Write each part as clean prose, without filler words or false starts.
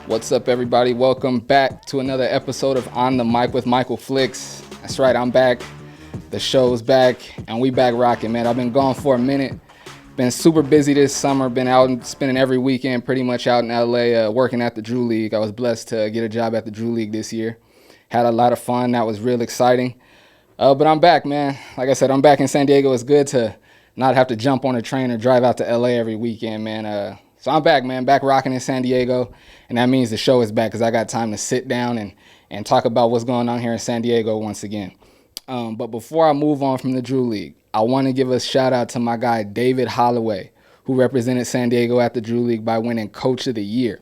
What's up, everybody? Welcome back to another episode of On the Mic with Michael Flix. That's right, I'm back. The show's back, and we back rocking, man. I've been gone for a minute. Been super busy this summer. Been out and spending every weekend pretty much out in LA working at the Drew League. I was blessed to get a job at the Drew League this year. Had a lot of fun. That was real exciting. But I'm back, man. Like I said, I'm back in San Diego. It's good to not have to jump on a train or drive out to LA every weekend, man. So I'm back, man. Back rocking in San Diego. And that means the show is back because I got time to sit down and talk about what's going on here in San Diego once again. But before I move on from the Drew League, I want to give a shout out to my guy, David Hollaway, who represented San Diego at the Drew League by winning Coach of the Year.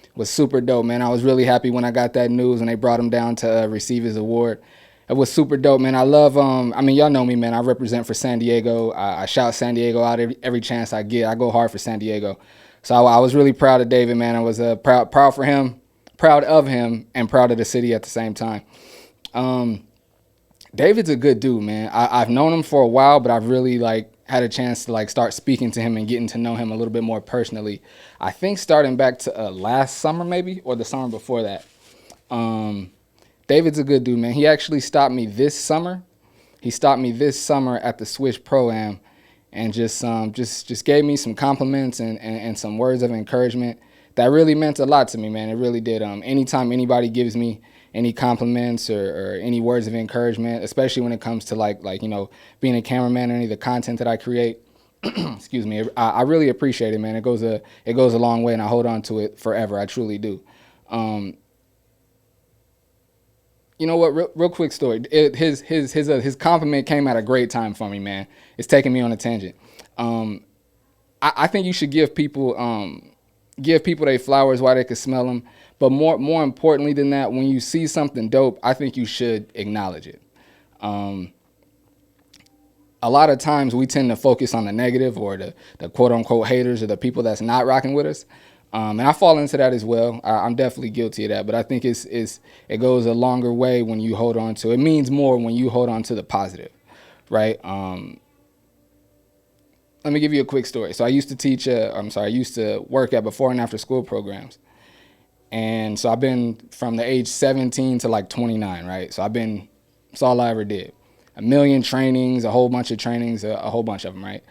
It was super dope, man. I was really happy when I got that news and they brought him down to receive his award. It was super dope, man. I love, y'all know me, man. I represent for San Diego. I shout San Diego out every chance I get. I go hard for San Diego. So I was really proud of David, man. I was proud for him, proud of him, and proud of the city at the same time. David's a good dude, man. I've known him for a while, but I've really had a chance to start speaking to him and getting to know him a little bit more personally. I think starting back to last summer maybe, or the summer before that. David's a good dude, man. He actually stopped me this summer. He stopped me this summer at the Swish Pro-Am and just gave me some compliments and some words of encouragement that really meant a lot to me, man. It really did. Anytime anybody gives me any compliments or any words of encouragement, especially when it comes to being a cameraman or any of the content that I create, excuse me, I really appreciate it, man. It goes a long way, and I hold on to it forever. I truly do. You know what? Real quick story. His compliment came at a great time for me, man. It's taking me on a tangent. I think you should give people their flowers while they can smell them. But more importantly than that, when you see something dope, I think you should acknowledge it. A lot of times we tend to focus on the negative or the quote unquote haters or the people that's not rocking with us. And I fall into that as well. I'm definitely guilty of that, but I think it goes a longer way when you hold on to it. It means more when you hold on to the positive, right? Let me give you a quick story. So I used to work at before and after school programs. And so I've been from the age 17 to 29, right? So that's all I ever did. A million trainings, a whole bunch of trainings, a whole bunch of them, right?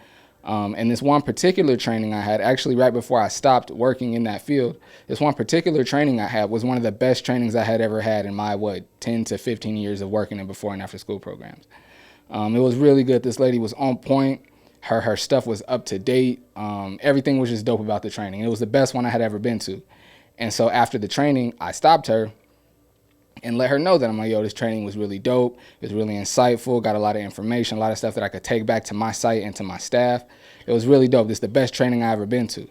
And this one particular training I had, actually right before I stopped working in that field, this one particular training I had was one of the best trainings I had ever had in my, 10 to 15 years of working in before and after school programs. It was really good. This lady was on point. Her stuff was up to date. Everything was just dope about the training. It was the best one I had ever been to. And so after the training, I stopped her and let her know that I'm like, yo, this training was really dope. It was really insightful, got a lot of information, a lot of stuff that I could take back to my site and to my staff. It was really dope. This is the best training I ever been to.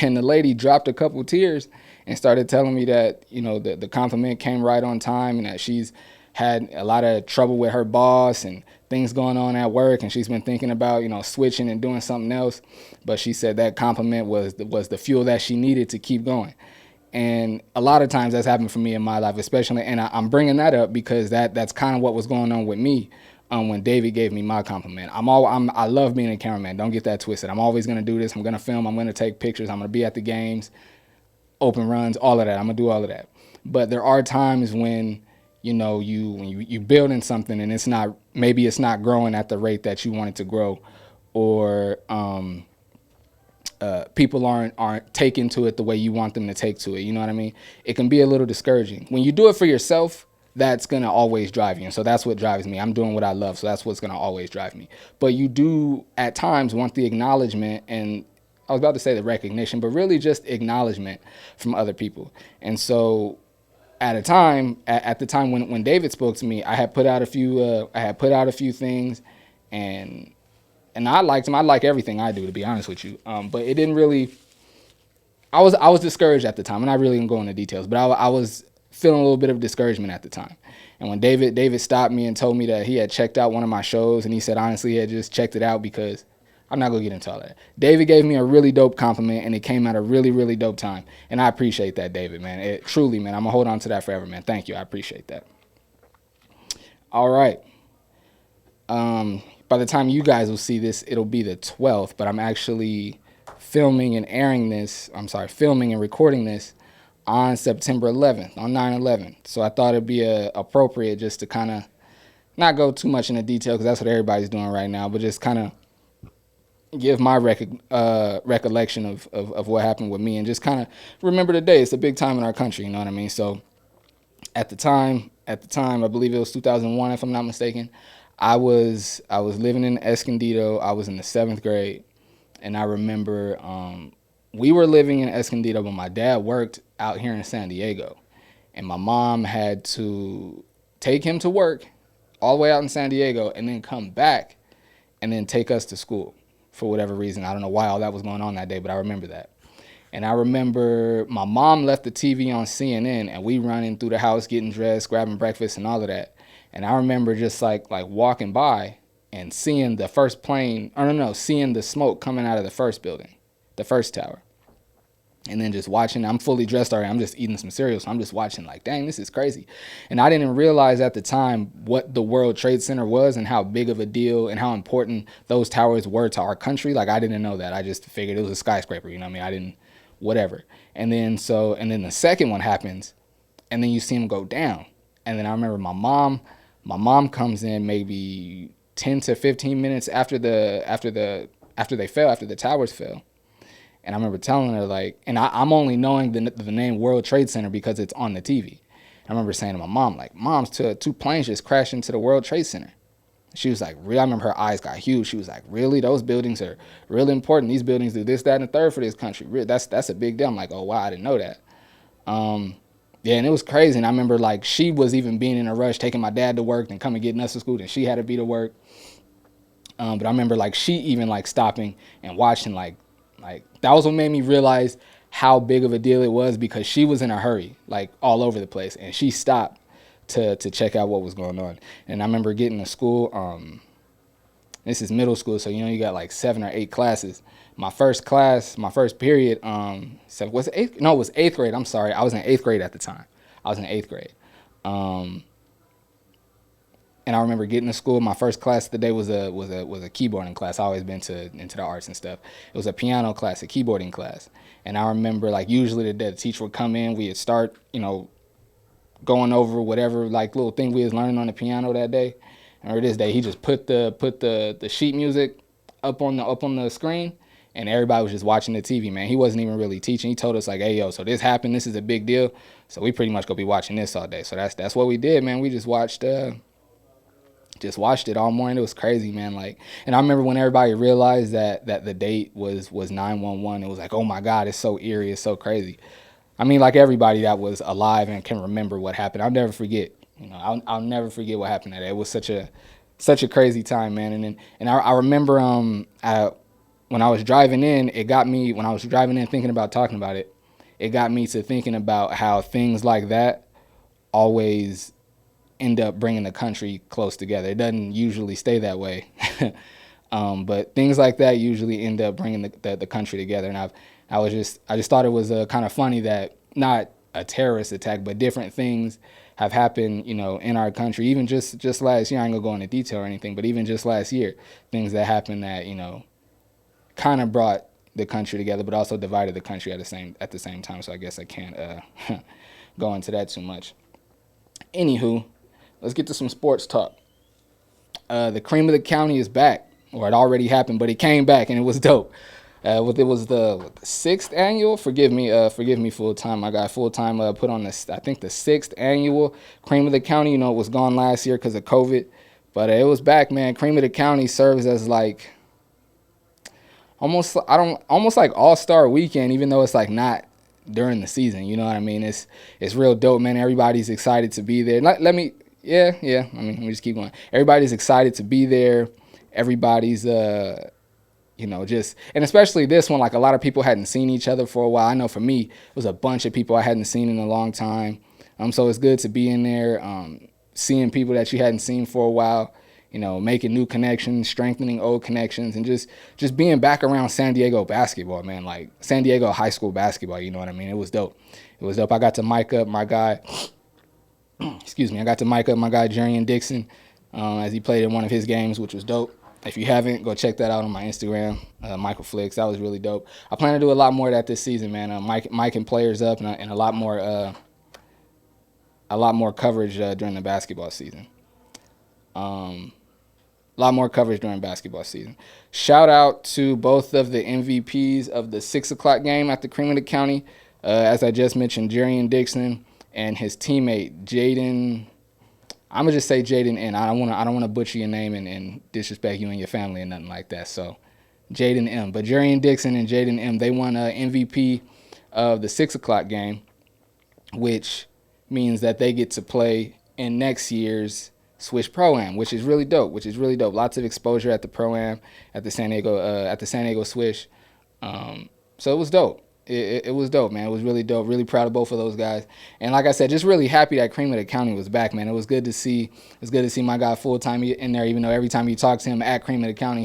And the lady dropped a couple tears and started telling me that, the compliment came right on time and that she's had a lot of trouble with her boss and things going on at work. And she's been thinking about, switching and doing something else. But she said that compliment was the fuel that she needed to keep going. And a lot of times that's happened for me in my life, especially, and I'm bringing that up because that's kind of what was going on with me when David gave me my compliment. I love being a cameraman. Don't get that twisted. I'm always going to do this. I'm going to film. I'm going to take pictures. I'm going to be at the games, open runs, all of that. I'm going to do all of that. But there are times when, you building something and maybe it's not growing at the rate that you want it to grow, or people aren't taking to it the way you want them to take to it. You know what I mean? It can be a little discouraging. When you do it for yourself, that's going to always drive you. And so that's what drives me. I'm doing what I love. So that's what's going to always drive me. But you do at times want the acknowledgement, and I was about to say the recognition, but really just acknowledgement from other people. And so at the time when David spoke to me, I had put out a few things, and I liked him. I like everything I do, to be honest with you. But it didn't really. I was discouraged at the time. I'm not really gonna go into details, but I was feeling a little bit of discouragement at the time. And when David stopped me and told me that he had checked out one of my shows, and he said honestly he had just checked it out because I'm not gonna get into all that. David gave me a really dope compliment, and it came at a really, really dope time. And I appreciate that, David, man. Truly, man. I'm gonna hold on to that forever, man. Thank you. I appreciate that. All right. By the time you guys will see this, it'll be the 12th, but I'm actually filming and recording this on September 11th, on 9/11. So I thought it'd be appropriate just to kind of not go too much into detail because that's what everybody's doing right now, but just kind of give my recollection of what happened with me and just kind of remember the day. It's a big time in our country, you know what I mean? So at the time, I believe it was 2001, if I'm not mistaken, I was living in Escondido. I was in the 7th grade, and I remember we were living in Escondido, but my dad worked out here in San Diego, and my mom had to take him to work all the way out in San Diego and then come back and then take us to school for whatever reason. I don't know why all that was going on that day, but I remember that. And I remember my mom left the TV on CNN, and we running through the house, getting dressed, grabbing breakfast and all of that. And I remember just like walking by and seeing the first plane, or no, seeing the smoke coming out of the first building, the first tower. And then just watching, I'm fully dressed already, I'm just eating some cereal, so I'm just watching like, dang, this is crazy. And I didn't realize at the time what the World Trade Center was and how big of a deal and how important those towers were to our country. Like, I didn't know that. I just figured it was a skyscraper, you know what I mean? I didn't, whatever. And then the second one happens, and then you see them go down. And then I remember my mom comes in maybe 10 to 15 minutes after the towers fell. And I remember telling her, like, and I'm only knowing the name World Trade Center because it's on the TV. I remember saying to my mom, like, Mom's two planes just crashed into the World Trade Center. She was like, really? I remember her eyes got huge. She was like, really? Those buildings are really important. These buildings do this, that, and the third for this country. Really, that's a big deal. I'm like, oh, wow, I didn't know that. Yeah, and it was crazy. And I remember, like, she was even being in a rush, taking my dad to work and coming getting us to school, and she had to be to work. But I remember, like, she even, like, stopping and watching, like, that was what made me realize how big of a deal it was, because she was in a hurry, like, all over the place, and she stopped to check out what was going on. And I remember getting to school. This is middle school, so you got like 7 or 8 classes. My first period, so was it eighth? No, it was 8th grade. I'm sorry, I was in 8th grade at the time. I was in 8th grade. And I remember getting to school. My first class of the day was a keyboarding class. I always been into the arts and stuff. It was a piano class, a keyboarding class. And I remember, like, usually the teacher would come in. We'd start, going over whatever, like, little thing we was learning on the piano that day. And this day, he just put the sheet music up on the screen, and everybody was just watching the TV. Man, he wasn't even really teaching. He told us, like, hey, yo, so this happened. This is a big deal. So we pretty much gonna be watching this all day. So that's what we did, man. We just watched it all morning. It was crazy, man. Like, and I remember when everybody realized that the date was 9/11, it was like, oh my God, it's so eerie, it's so crazy. I mean, like, everybody that was alive and can remember what happened, I'll never forget. I'll never forget what happened that day. It was such a crazy time, man. And I remember when I was driving in, thinking about talking about it, it got me to thinking about how things like that always end up bringing the country close together. It doesn't usually stay that way, but things like that usually end up bringing the country together. And I just thought it was kind of funny that not a terrorist attack, but different things have happened, in our country. Even just last year, I ain't gonna go into detail or anything, but even just last year, things that happened that kind of brought the country together, but also divided the country at the same time. So I guess I can't go into that too much. Anywho, let's get to some sports talk. The Cream of the County is back, or it already happened, but it came back and it was dope. It was the 6th annual. Forgive me, full time. I got full time put on this. I think the 6th annual Cream of the County. It was gone last year because of COVID, but it was back, man. Cream of the County serves as like almost like All-Star Weekend, even though it's like not during the season. You know what I mean? It's real dope, man. Everybody's excited to be there. Let me just keep going. Everybody's excited to be there. Everybody's and especially this one, like, a lot of people hadn't seen each other for a while. I know for me, it was a bunch of people I hadn't seen in a long time. So it's good to be in there, seeing people that you hadn't seen for a while, making new connections, strengthening old connections, and just being back around San Diego basketball, man, like San Diego high school basketball, you know what I mean? It was dope. I got to mic up my guy, Jerian Dixon, as he played in one of his games, which was dope. If you haven't, go check that out on my Instagram, Michael Flix. That was really dope. I plan to do a lot more of that this season, man. Mike and players up, and a lot more coverage during the basketball season. A lot more coverage during basketball season. Shout out to both of the MVPs of the 6 o'clock game at the Creme County. As I just mentioned, Jerian Dixon and his teammate Jaden. I'm gonna just say Jaden N. I don't wanna butcher your name and disrespect you and your family and nothing like that. So Jaden M. But Jerian Dixon and Jaden M. They won MVP of the 6 o'clock game, which means that they get to play in next year's Swish Pro-Am, which is really dope. Lots of exposure at the Pro-Am, at the San Diego Swish. So it was dope. It was dope, man. It was really dope. Really proud of both of those guys. And like I said, just really happy that Creme of the County was back, man. It was good to see. It was good to see my guy full time in there. Even though every time you talk to him at Creme of the County,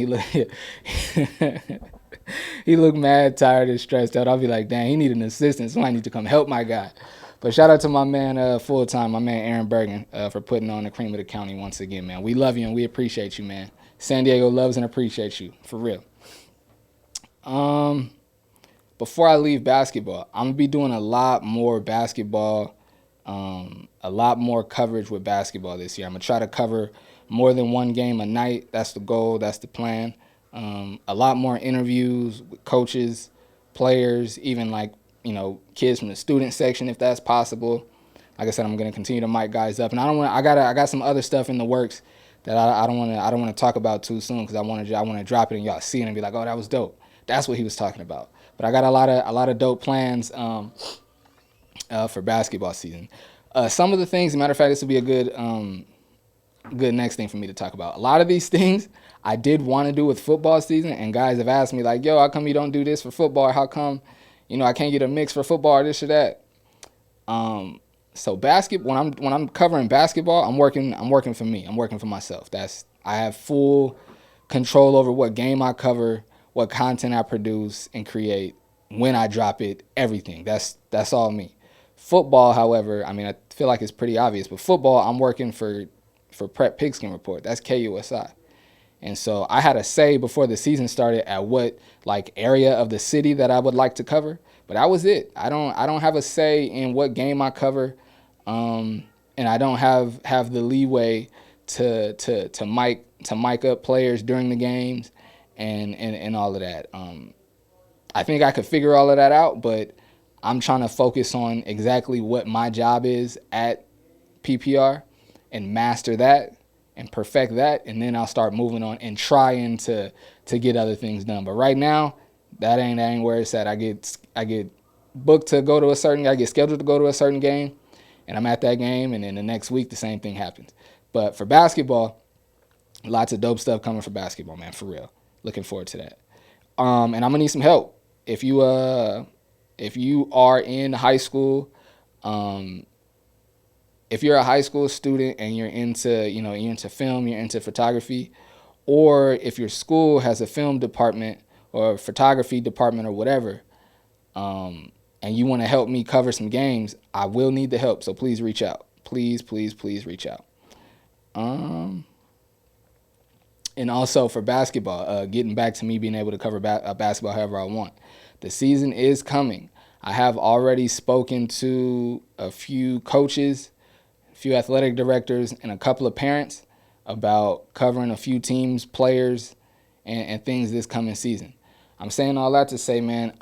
he looked mad, tired, and stressed out. I'll be like, dang, he need an assistant. Somebody need to come help my guy. But shout out to my man full time, my man Aaron Bergen, for putting on the Creme of the County once again, man. We love you and we appreciate you, man. San Diego loves and appreciates you, for real. Before I leave basketball, I'm going to be doing a lot more basketball, a lot more coverage with basketball this year. I'm going to try to cover more than one game a night. That's the goal. That's the plan. A lot more interviews with coaches, players, even kids from the student section if that's possible. Like I said, I'm going to continue to mic guys up. And I got some other stuff in the works that I don't want to talk about too soon because I want to drop it and y'all see it and be like, oh, that was dope. That's what he was talking about. But I got a lot of dope plans for basketball season. Some of the things, as a matter of fact, this will be a good next thing for me to talk about. A lot of these things I did want to do with football season, and guys have asked me like, yo, how come you don't do this for football? How come, I can't get a mix for football or this or that? So when I'm covering basketball, I'm working for me. I'm working for myself. I have full control over what game I cover, what content I produce and create, when I drop it, everything. That's all me. Football, however, I feel like it's pretty obvious, but football, I'm working for Prep Pigskin Report. That's KUSI. And so I had a say before the season started at what area of the city that I would like to cover, but that was it. I don't have a say in what game I cover, and I don't have the leeway to mic up players during the games. And all of that. I think I could figure all of that out, but I'm trying to focus on exactly what my job is at PPR and master that and perfect that, and then I'll start moving on and trying to get other things done. But right now, that ain't where it's at. I get booked to go to I get scheduled to go to a certain game, and I'm at that game, and then the next week the same thing happens. But for basketball, lots of dope stuff coming for basketball, man, for real. Looking forward to that. And I'm gonna need some help. If you are in high school, if you're a high school student and you're into film, you're into photography, or if your school has a film department or a photography department or whatever, and you want to help me cover some games, I will need the help. So please reach out. Please reach out. And also for basketball, getting back to me being able to cover basketball however I want. The season is coming. I have already spoken to a few coaches, a few athletic directors, and a couple of parents about covering a few teams, players, and things this coming season. I'm saying all that to say, man,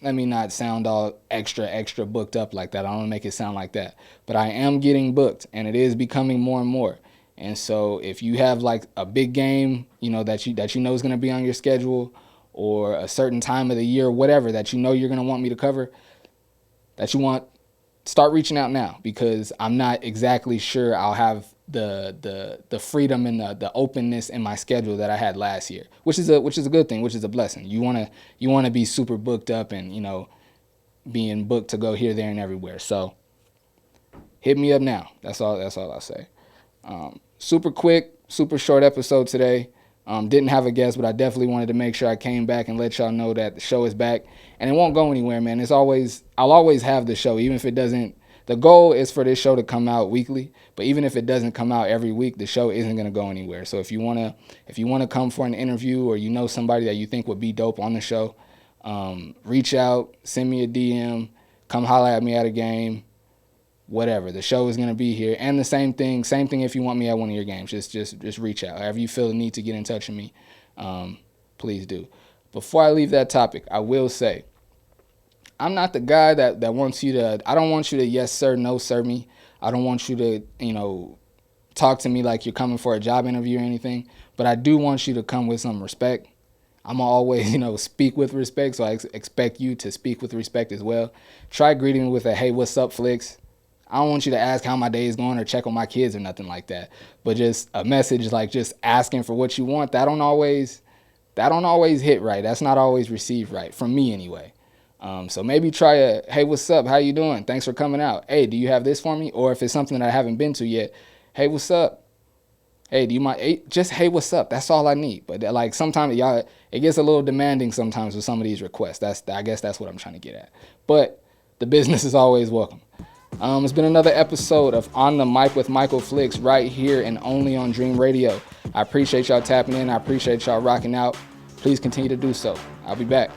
let me not sound all extra booked up like that. I don't want to make it sound like that. But I am getting booked, and it is becoming more and more. And so if you have a big game, that you know is going to be on your schedule, or a certain time of the year, whatever, that you're going to want me to cover, start reaching out now, because I'm not exactly sure I'll have the freedom and the openness in my schedule that I had last year, which is a good thing, which is a blessing. You want to be super booked up and, being booked to go here, there, and everywhere. So hit me up now. That's all I'll say. Super quick, super short episode today. Didn't have a guest, but I definitely wanted to make sure I came back and let y'all know that the show is back, and it won't go anywhere, man. I'll always have the show, even if it doesn't The goal is for this show to come out weekly, but even if it doesn't come out every week, the show isn't going to go anywhere. So if you want to come for an interview, or you know somebody that you think would be dope on the show, reach out, send me a DM, come holler at me at a game, whatever. The show is going to be here. And the same thing if you want me at one of your games. Just reach out. However you feel the need to get in touch with me, please do. Before I leave that topic, I will say, I'm not the guy that wants you to, I don't want you to yes sir, no sir me. I don't want you to, talk to me like you're coming for a job interview or anything, but I do want you to come with some respect. I'm going to always, speak with respect, so I expect you to speak with respect as well. Try greeting me with a, hey, what's up, Flix? I don't want you to ask how my day is going or check on my kids or nothing like that, but just a message like just asking for what you want, that don't always hit right. That's not always received right, from me anyway. So maybe try a, hey, what's up? How you doing? Thanks for coming out. Hey, do you have this for me? Or if it's something that I haven't been to yet, hey, what's up? Hey, do you mind? Hey, just, hey, what's up? That's all I need. But like sometimes it gets a little demanding sometimes with some of these requests. I guess that's what I'm trying to get at. But the business is always welcome. It's been another episode of On the Mic with Michael Flix right here and only on Dream Radio. I appreciate y'all tapping in. I appreciate y'all rocking out. Please continue to do so. I'll be back.